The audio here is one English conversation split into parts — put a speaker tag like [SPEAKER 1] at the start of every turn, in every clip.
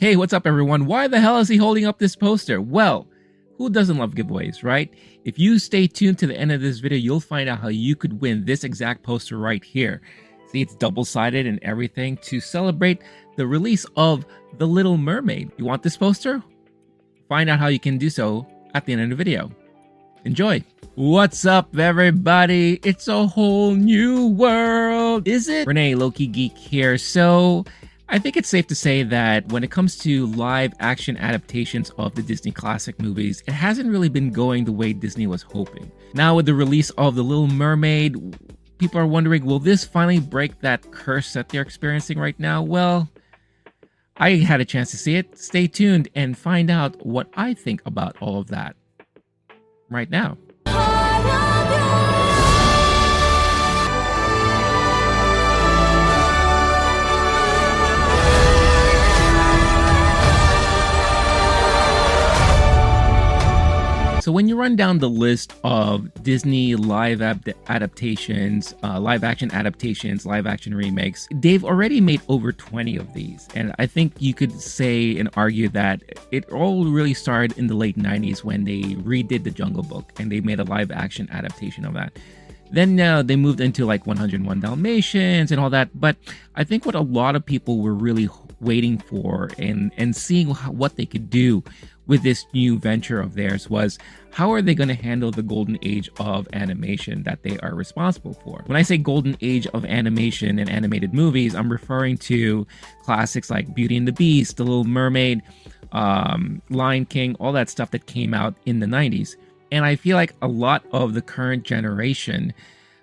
[SPEAKER 1] Hey, what's up everyone? Why the hell is he holding up this poster? Well, who doesn't love giveaways, right? If you stay tuned to the end of this video, you'll find out how you could win this exact poster right here. See, it's double-sided and everything to celebrate the release of The Little Mermaid. You want this poster? Find out how you can do so at the end of the video. Enjoy! What's up everybody? It's a whole new world, is it? Renee, LOWKEY Geek here. So, I think it's safe to say that when it comes to live action adaptations of the Disney classic movies, it hasn't really been going the way Disney was hoping. Now with the release of The Little Mermaid, people are wondering, will this finally break that curse that they're experiencing right now? Well, I had a chance to see it. Stay tuned and find out what I think about all of that right now. So when you run down the list of Disney live action adaptations, live action remakes, they've already made over 20 of these. And I think you could say and argue that it all really started in the late 90s when they redid The Jungle Book and they made a live action adaptation of that. Then they moved into like 101 Dalmatians and all that. But I think what a lot of people were really waiting for and seeing what they could do with this new venture of theirs was, how are they going to handle the golden age of animation that they are responsible for? When I say golden age of animation and animated movies, I'm referring to classics like Beauty and the Beast, The Little Mermaid, Lion King, all that stuff that came out in the 90s. And I feel like a lot of the current generation,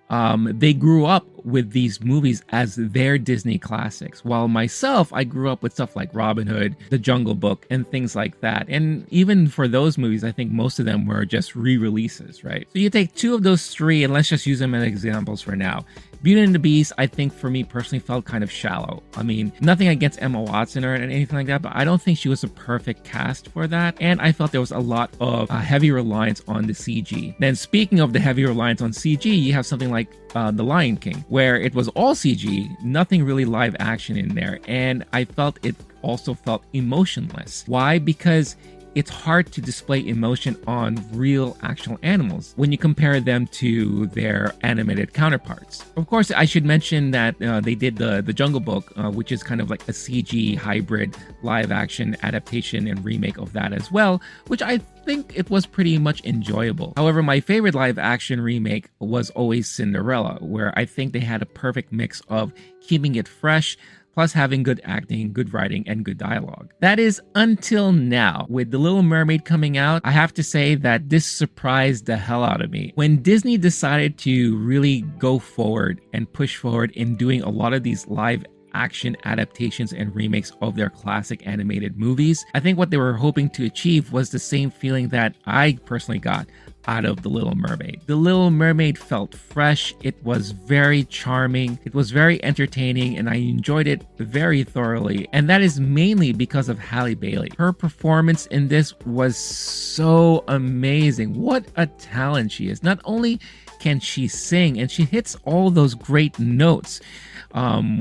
[SPEAKER 1] they grew up with these movies as their Disney classics. While myself, I grew up with stuff like Robin Hood, The Jungle Book, and things like that. And even for those movies, I think most of them were just re-releases, right? So you take two of those three, and let's just use them as examples for now. Beauty and the Beast, I think for me personally felt kind of shallow. I mean, nothing against Emma Watson or anything like that, but I don't think she was a perfect cast for that. And I felt there was a lot of heavy reliance on the CG. Then speaking of the heavy reliance on CG, you have something like The Lion King, where it was all CG, nothing really live action in there. And I felt it also felt emotionless. Why? Because it's hard to display emotion on real actual animals when you compare them to their animated counterparts. Of course, I should mention that they did the Jungle Book, which is kind of like a CG hybrid live action adaptation and remake of that as well, which I think it was pretty much enjoyable. However, my favorite live action remake was always Cinderella, where I think they had a perfect mix of keeping it fresh, plus having good acting, good writing, and good dialogue. That is until now. With The Little Mermaid coming out, I have to say that this surprised the hell out of me. When Disney decided to really go forward and push forward in doing a lot of these live action adaptations and remakes of their classic animated movies, I think what they were hoping to achieve was the same feeling that I personally got out of The Little Mermaid. The Little Mermaid felt fresh, it was very charming, it was very entertaining, and I enjoyed it very thoroughly. And that is mainly because of Halle Bailey. Her performance in this was so amazing. What a talent she is. Not only can she sing, and she hits all those great notes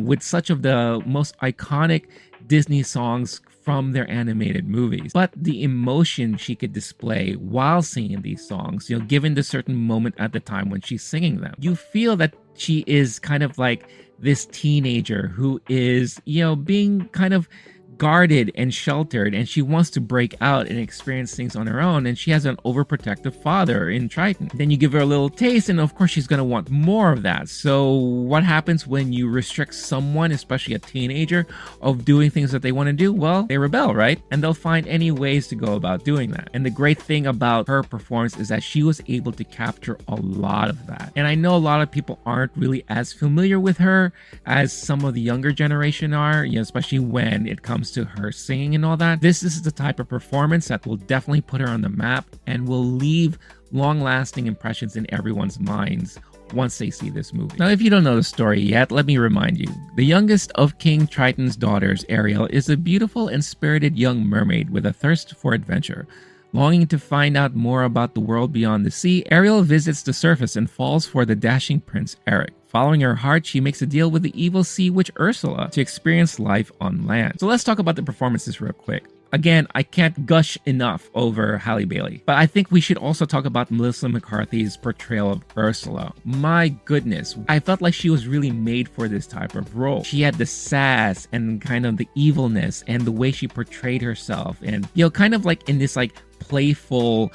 [SPEAKER 1] with such of the most iconic Disney songs from their animated movies, but the emotion she could display while singing these songs, given the certain moment at the time when she's singing them, you feel that she is kind of like this teenager who is, being kind of guarded and sheltered, and she wants to break out and experience things on her own, and she has an overprotective father in Triton. Then you give her a little taste, and of course she's going to want more of that. So what happens when you restrict someone, especially a teenager, of doing things that they want to do? Well, they rebel, right? And they'll find any ways to go about doing that. And the great thing about her performance is that she was able to capture a lot of that. And I know a lot of people aren't really as familiar with her as some of the younger generation are, especially when it comes to her singing and all that. This is the type of performance that will definitely put her on the map and will leave long-lasting impressions in everyone's minds once they see this movie. Now, if you don't know the story yet, let me remind you. The youngest of King Triton's daughters, Ariel, is a beautiful and spirited young mermaid with a thirst for adventure. Longing to find out more about the world beyond the sea, Ariel visits the surface and falls for the dashing Prince Eric. Following her heart, she makes a deal with the evil sea witch Ursula to experience life on land. So let's talk about the performances real quick. Again, I can't gush enough over Halle Bailey, but I think we should also talk about Melissa McCarthy's portrayal of Ursula. My goodness, I felt like she was really made for this type of role. She had the sass and kind of the evilness and the way she portrayed herself, and kind of like in this like playful,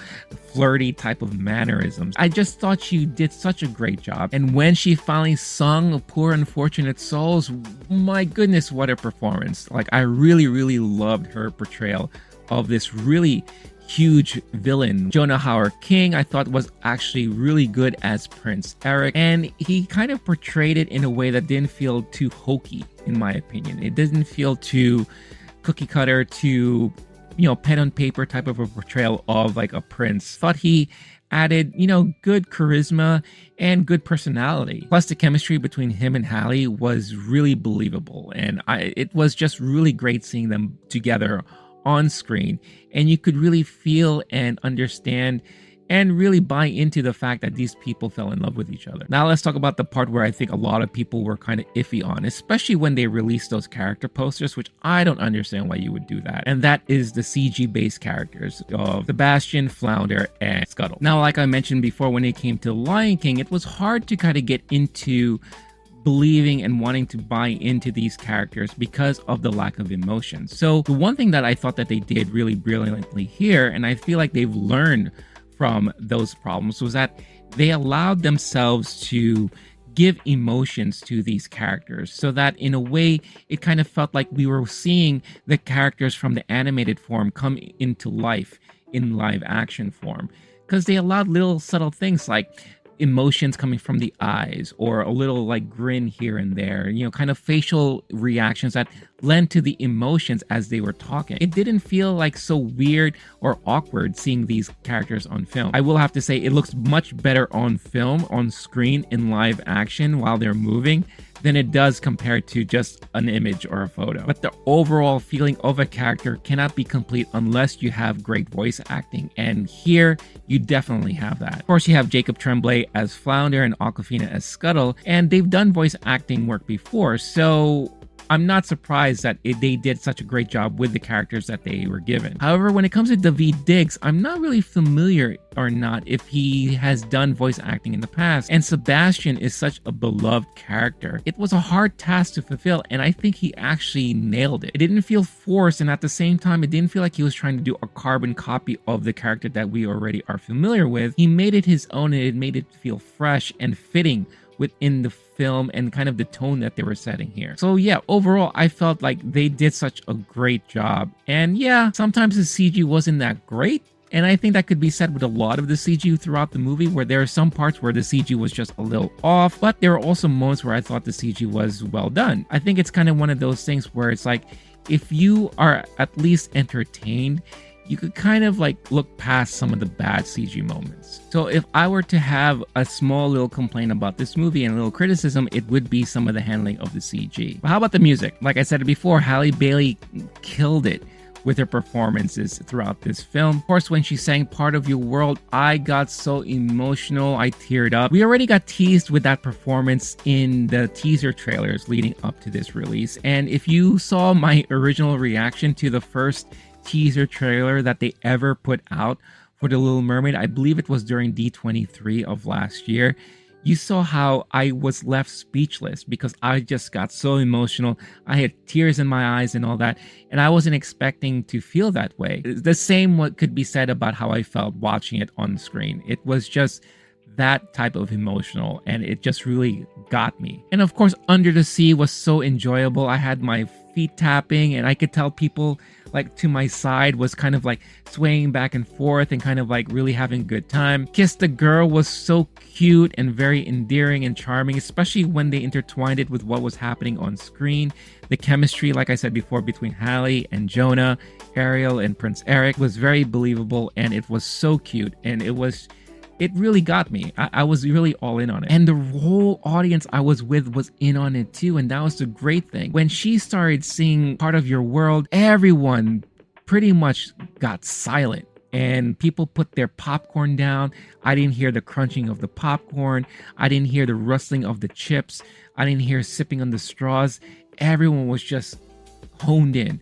[SPEAKER 1] flirty type of mannerisms. I just thought she did such a great job. And when she finally sung Poor Unfortunate Souls, my goodness, what a performance. Like, I really, really loved her portrayal of this really huge villain. Jonah Hauer-King, I thought, was actually really good as Prince Eric, and he kind of portrayed it in a way that didn't feel too hokey, in my opinion. It didn't feel too cookie cutter, too pen on paper type of a portrayal of like a prince. Thought he added, good charisma and good personality. Plus, the chemistry between him and Halle was really believable, and it was just really great seeing them together on screen, and you could really feel and understand and really buy into the fact that these people fell in love with each other. Now let's talk about the part where I think a lot of people were kind of iffy on, especially when they released those character posters, which I don't understand why you would do that. And that is the CG-based characters of Sebastian, Flounder, and Scuttle. Now, like I mentioned before, when it came to Lion King, it was hard to kind of get into believing and wanting to buy into these characters because of the lack of emotion. So the one thing that I thought that they did really brilliantly here, and I feel like they've learned from those problems, was that they allowed themselves to give emotions to these characters, so that in a way it kind of felt like we were seeing the characters from the animated form come into life in live action form, because they allowed little subtle things like emotions coming from the eyes, or a little like grin here and there, kind of facial reactions that lent to the emotions as they were talking. It didn't feel like so weird or awkward seeing these characters on film. I will have to say it looks much better on film, on screen, in live action while they're moving than it does compared to just an image or a photo. But the overall feeling of a character cannot be complete unless you have great voice acting, and here you definitely have that. Of course, you have Jacob Tremblay as Flounder and Awkwafina as Scuttle, and they've done voice acting work before, so I'm not surprised that they did such a great job with the characters that they were given. However, when it comes to Daveed Diggs, I'm not really familiar or not if he has done voice acting in the past, and Sebastian is such a beloved character. It was a hard task to fulfill, and I think he actually nailed it. It didn't feel forced, and at the same time, it didn't feel like he was trying to do a carbon copy of the character that we already are familiar with. He made it his own, and it made it feel fresh and fitting within the film and kind of the tone that they were setting here. So yeah, overall, I felt like they did such a great job. And yeah, sometimes the CG wasn't that great, and I think that could be said with a lot of the CG throughout the movie, where there are some parts where the CG was just a little off, but there were also moments where I thought the CG was well done. I think it's kind of one of those things where it's like, if you are at least entertained, you could kind of like look past some of the bad CG moments. So if I were to have a small little complaint about this movie and a little criticism, it would be some of the handling of the CG. But how about the music? Like I said before, Halle Bailey killed it with her performances throughout this film. Of course, when she sang Part of Your World, I got so emotional, I teared up. We already got teased with that performance in the teaser trailers leading up to this release. And if you saw my original reaction to the first teaser trailer that they ever put out for The Little Mermaid, I believe it was during D23 of last year, you saw how I was left speechless because I just got so emotional. I had tears in my eyes and all that, and I wasn't expecting to feel that way. The same what could be said about how I felt watching it on screen. It was just that type of emotional, and it just really got me. And of course, Under the Sea was so enjoyable. I had my feet tapping, and I could tell people like to my side was kind of like swaying back and forth and kind of like really having a good time. Kiss the Girl was so cute and very endearing and charming, especially when they intertwined it with what was happening on screen. The chemistry, like I said before, between Halle and Jonah, Ariel and Prince Eric was very believable, and it was so cute, and it really got me. I was really all in on it. And the whole audience I was with was in on it too. And that was the great thing. When she started singing Part of Your World, everyone pretty much got silent and people put their popcorn down. I didn't hear the crunching of the popcorn. I didn't hear the rustling of the chips. I didn't hear sipping on the straws. Everyone was just honed in,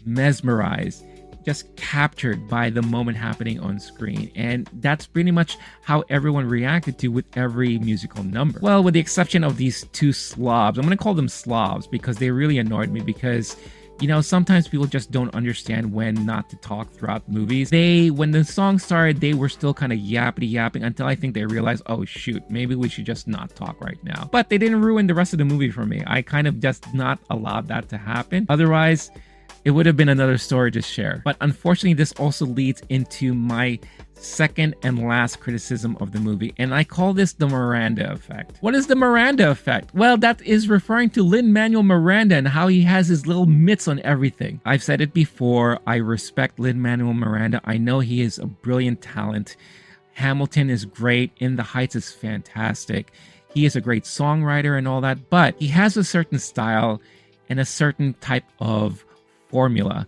[SPEAKER 1] mesmerized, just captured by the moment happening on screen. And that's pretty much how everyone reacted to with every musical number. Well, with the exception of these two slobs, I'm going to call them slobs because they really annoyed me because, you know, sometimes people just don't understand when not to talk throughout movies. When the song started, they were still kind of yapping until I think they realized, oh shoot, maybe we should just not talk right now. But they didn't ruin the rest of the movie for me. I kind of just not allowed that to happen. Otherwise, it would have been another story to share. But unfortunately, this also leads into my second and last criticism of the movie, and I call this the Miranda effect. What is the Miranda effect? Well, that is referring to Lin-Manuel Miranda and how he has his little mitts on everything. I've said it before, I respect Lin-Manuel Miranda. I know he is a brilliant talent. Hamilton is great. In the Heights is fantastic. He is a great songwriter and all that, but he has a certain style and a certain type of formula,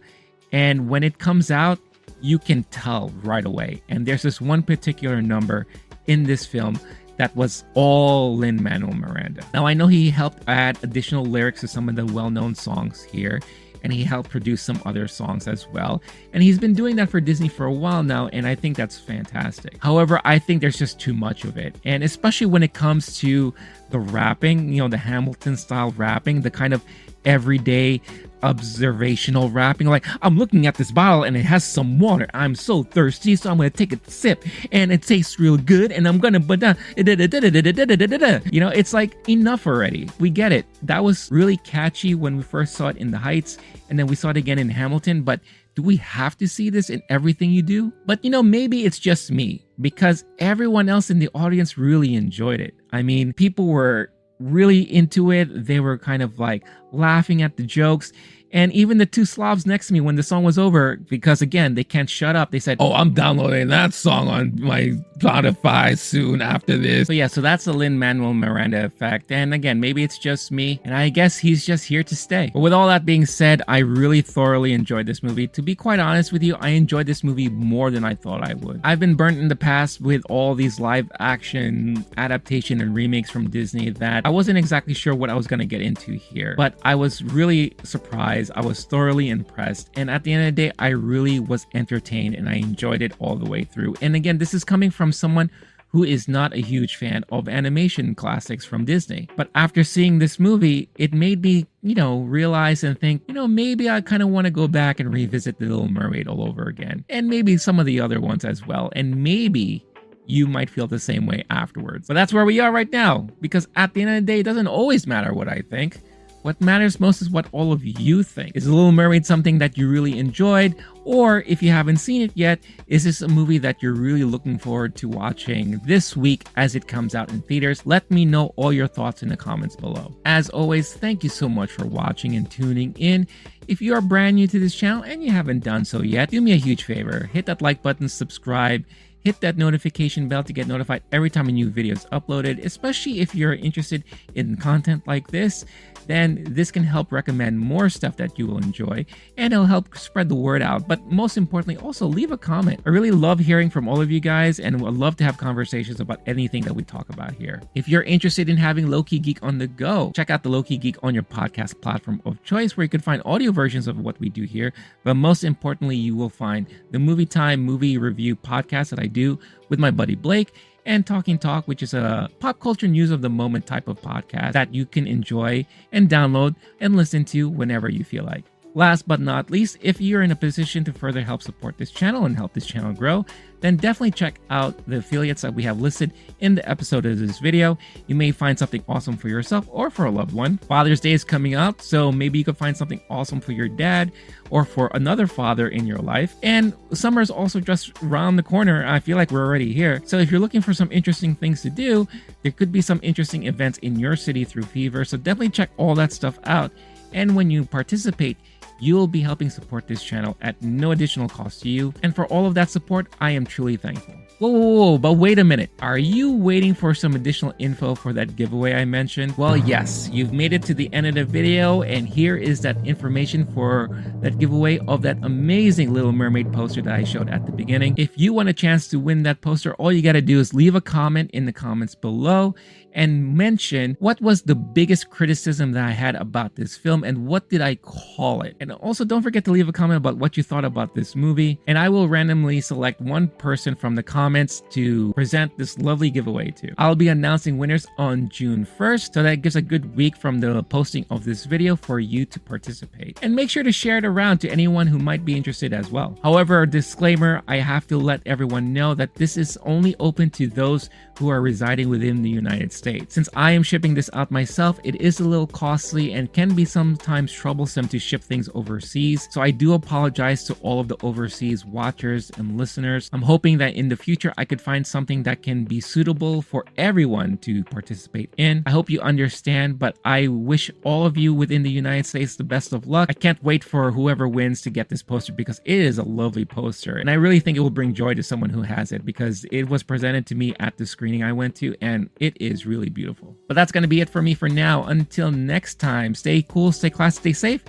[SPEAKER 1] and when it comes out, you can tell right away. And there's this one particular number in this film that was all Lin-Manuel Miranda. Now, I know he helped add additional lyrics to some of the well-known songs here, and he helped produce some other songs as well. And he's been doing that for Disney for a while now, and I think that's fantastic. However, I think there's just too much of it. And especially when it comes to the rapping, you know, the Hamilton style rapping, the kind of everyday observational rapping, like, I'm looking at this bottle and it has some water. I'm so thirsty, so I'm gonna take a sip and it tastes real good and I'm gonna you know, it's like, enough already. We get it. That was really catchy when we first saw it in The Heights, and then we saw it again in Hamilton, but do we have to see this in everything you do? But you know, maybe it's just me, because everyone else in the audience really enjoyed it. I mean, people were really into it. They were kind of like laughing at the jokes. And even the two slobs next to me when the song was over, because again, they can't shut up. They said, oh, I'm downloading that song on my Spotify soon after this. So yeah, so that's the Lin-Manuel Miranda effect. And again, maybe it's just me, and I guess he's just here to stay. But with all that being said, I really thoroughly enjoyed this movie. To be quite honest with you, I enjoyed this movie more than I thought I would. I've been burnt in the past with all these live action adaptation and remakes from Disney that I wasn't exactly sure what I was going to get into here. But I was really surprised. I was thoroughly impressed, and at the end of the day, I really was entertained and I enjoyed it all the way through. And again, this is coming from someone who is not a huge fan of animation classics from Disney. But after seeing this movie, it made me, you know, realize and think, you know, maybe I kind of want to go back and revisit The Little Mermaid all over again, and maybe some of the other ones as well, and maybe you might feel the same way afterwards. But that's where we are right now, because at the end of the day, it doesn't always matter what I think. What matters most is what all of you think. Is The Little Mermaid something that you really enjoyed? Or if you haven't seen it yet, is this a movie that you're really looking forward to watching this week as it comes out in theaters? Let me know all your thoughts in the comments below. As always, thank you so much for watching and tuning in. If you are brand new to this channel and you haven't done so yet, do me a huge favor. Hit that like button, subscribe, hit that notification bell to get notified every time a new video is uploaded, especially if you're interested in content like this. Then this can help recommend more stuff that you will enjoy, and it'll help spread the word out. But most importantly, also leave a comment. I really love hearing from all of you guys, and would love to have conversations about anything that we talk about here. If you're interested in having Low-Key Geek on the go, check out the Low-Key Geek on your podcast platform of choice, where you can find audio versions of what we do here. But most importantly, you will find the MovieTime movie review podcast that I do with my buddy Blake, and Talking Talk, which is a pop culture news of the moment type of podcast that you can enjoy and download and listen to whenever you feel like. Last but not least, if you're in a position to further help support this channel and help this channel grow, then definitely check out the affiliates that we have listed in the episode of this video. You may find something awesome for yourself or for a loved one. Father's Day is coming up, so maybe you could find something awesome for your dad or for another father in your life. And summer is also just around the corner. I feel like we're already here. So if you're looking for some interesting things to do, there could be some interesting events in your city through Fever. So definitely check all that stuff out. And when you participate, you'll be helping support this channel at no additional cost to you. And for all of that support, I am truly thankful. Whoa, but wait a minute. Are you waiting for some additional info for that giveaway I mentioned? Well, yes, you've made it to the end of the video, and here is that information for that giveaway of that amazing Little Mermaid poster that I showed at the beginning. If you want a chance to win that poster, all you gotta do is leave a comment in the comments below and mention what was the biggest criticism that I had about this film and what did I call it. And also don't forget to leave a comment about what you thought about this movie, and I will randomly select one person from the comments to present this lovely giveaway to. I'll be announcing winners on June 1st, so that gives a good week from the posting of this video for you to participate. And make sure to share it around to anyone who might be interested as well. However, disclaimer, I have to let everyone know that this is only open to those who are residing within the United States. Since I am shipping this out myself, it is a little costly and can be sometimes troublesome to ship things overseas. So I do apologize to all of the overseas watchers and listeners. I'm hoping that in the future I could find something that can be suitable for everyone to participate in. I hope you understand, but I wish all of you within the United States the best of luck. I can't wait for whoever wins to get this poster because it is a lovely poster. And I really think it will bring joy to someone who has it because it was presented to me at the screening I went to and it is really beautiful. But that's going to be it for me for now. Until next time, stay cool, stay classy, stay safe.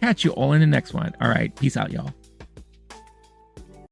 [SPEAKER 1] Catch you all in the next one. All right, peace out, y'all.